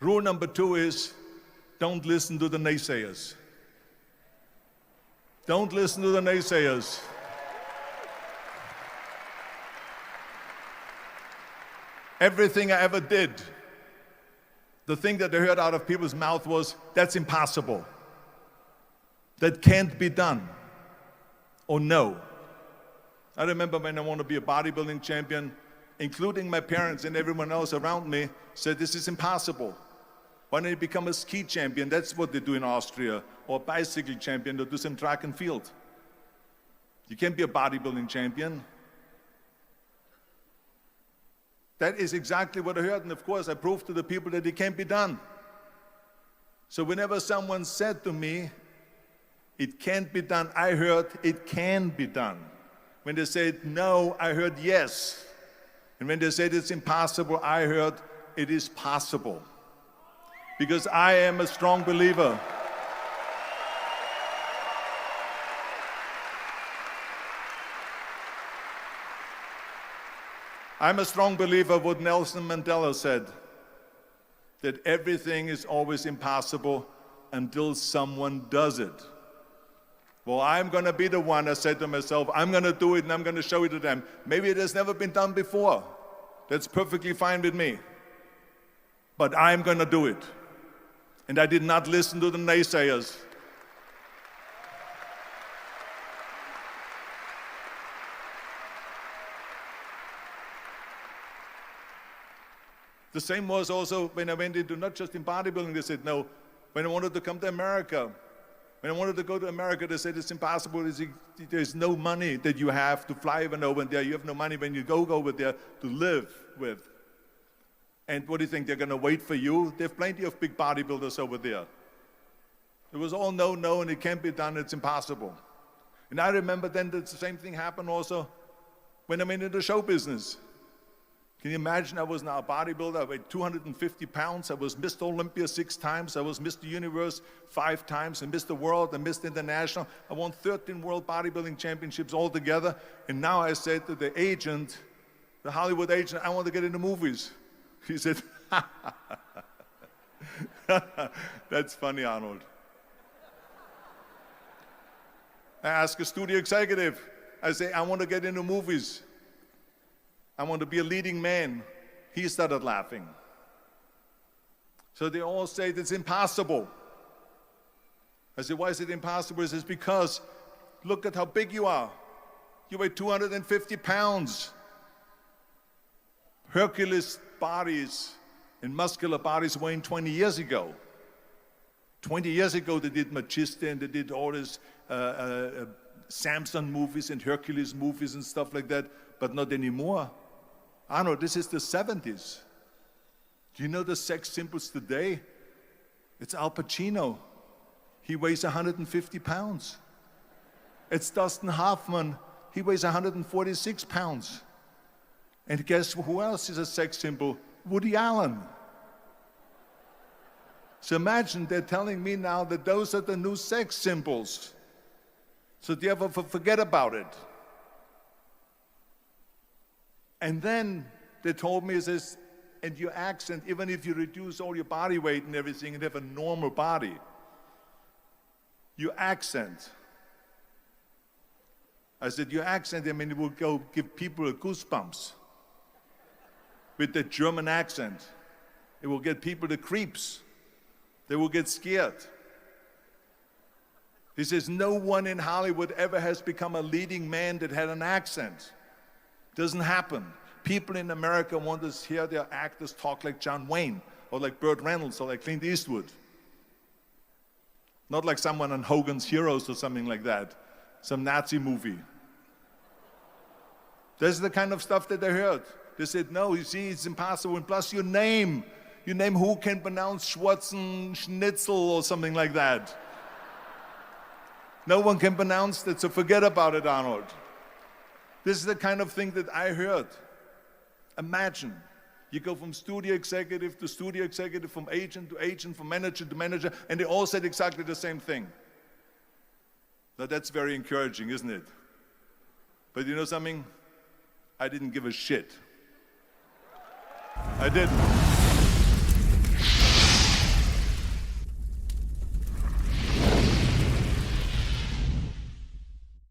Rule number 2 is don't listen to the naysayers. Don't listen to the naysayers. Everything I ever did, the thing that I heard out of people's mouth was, that's impossible. That can't be done. Or no. I remember when I wanted to be a bodybuilding champion, including my parents and everyone else around me, said this is impossible. Why don't you become a ski champion? That's what they do in Austria. Or a bicycle champion, or do some track and field. You can't be a bodybuilding champion. That is exactly what I heard, and of course I proved to the people that it can't be done. So whenever someone said to me, it can't be done, I heard it can be done. When they said no, I heard yes. And when they said it's impossible, I heard it is possible. Because I am a strong believer. I'm a strong believer of what Nelson Mandela said, that everything is always impossible until someone does it. Well, I'm going to be the one, I said to myself, I'm going to do it and I'm going to show it to them. Maybe it has never been done before. That's perfectly fine with me. But I'm going to do it. And I did not listen to the naysayers. The same was also when I went into, not just in bodybuilding, they said no. When I wanted to come to America, when I wanted to go to America, they said it's impossible. There's no money that you have to fly even over there. You have no money when you go over there to live with. And what do you think, they're going to wait for you? They have plenty of big bodybuilders over there. It was all no, no, and it can't be done, it's impossible. And I remember then that the same thing happened also when I went into the show business. Can you imagine? I was now a bodybuilder. I weighed 250 pounds. I was Mr. Olympia 6 times. I was Mr. Universe 5 times, and Mr. World and Mr. International. I won 13 World Bodybuilding Championships altogether. And now I said to the agent, the Hollywood agent, I want to get into movies. He said, that's funny, Arnold. I asked a studio executive, I say, I want to get into movies. I want to be a leading man. He started laughing. So they all say it's impossible. I said, why is it impossible? He says, because look at how big you are. You weigh 250 pounds. Hercules bodies and muscular bodies weighing 20 years ago. 20 years ago they did Machista and they did all these Samson movies and Hercules movies and stuff like that, but not anymore. Arnold, this is the 70s. Do you know the sex symbols today? It's Al Pacino. He weighs 150 pounds. It's Dustin Hoffman. He weighs 146 pounds. And guess who else is a sex symbol? Woody Allen. So imagine they're telling me now that those are the new sex symbols. So therefore forget about it. And then they told me, says, and your accent, even if you reduce all your body weight and everything and have a normal body, your accent. I said, your accent, I mean, it will go give people goosebumps. With the German accent, it will get people the creeps. They will get scared. He says, no one in Hollywood ever has become a leading man that had an accent. Doesn't happen. People in America want to hear their actors talk like John Wayne, or like Burt Reynolds, or like Clint Eastwood. Not like someone on Hogan's Heroes or something like that, some Nazi movie. This is the kind of stuff that they heard. They said, no, you see, it's impossible. And plus your name who can pronounce Schwarzenschnitzel or something like that. No one can pronounce that, so forget about it, Arnold. This is the kind of thing that I heard. Imagine, you go from studio executive to studio executive, from agent to agent, from manager to manager, and they all said exactly the same thing. Now that's very encouraging, isn't it? But you know something? I didn't give a shit. I didn't.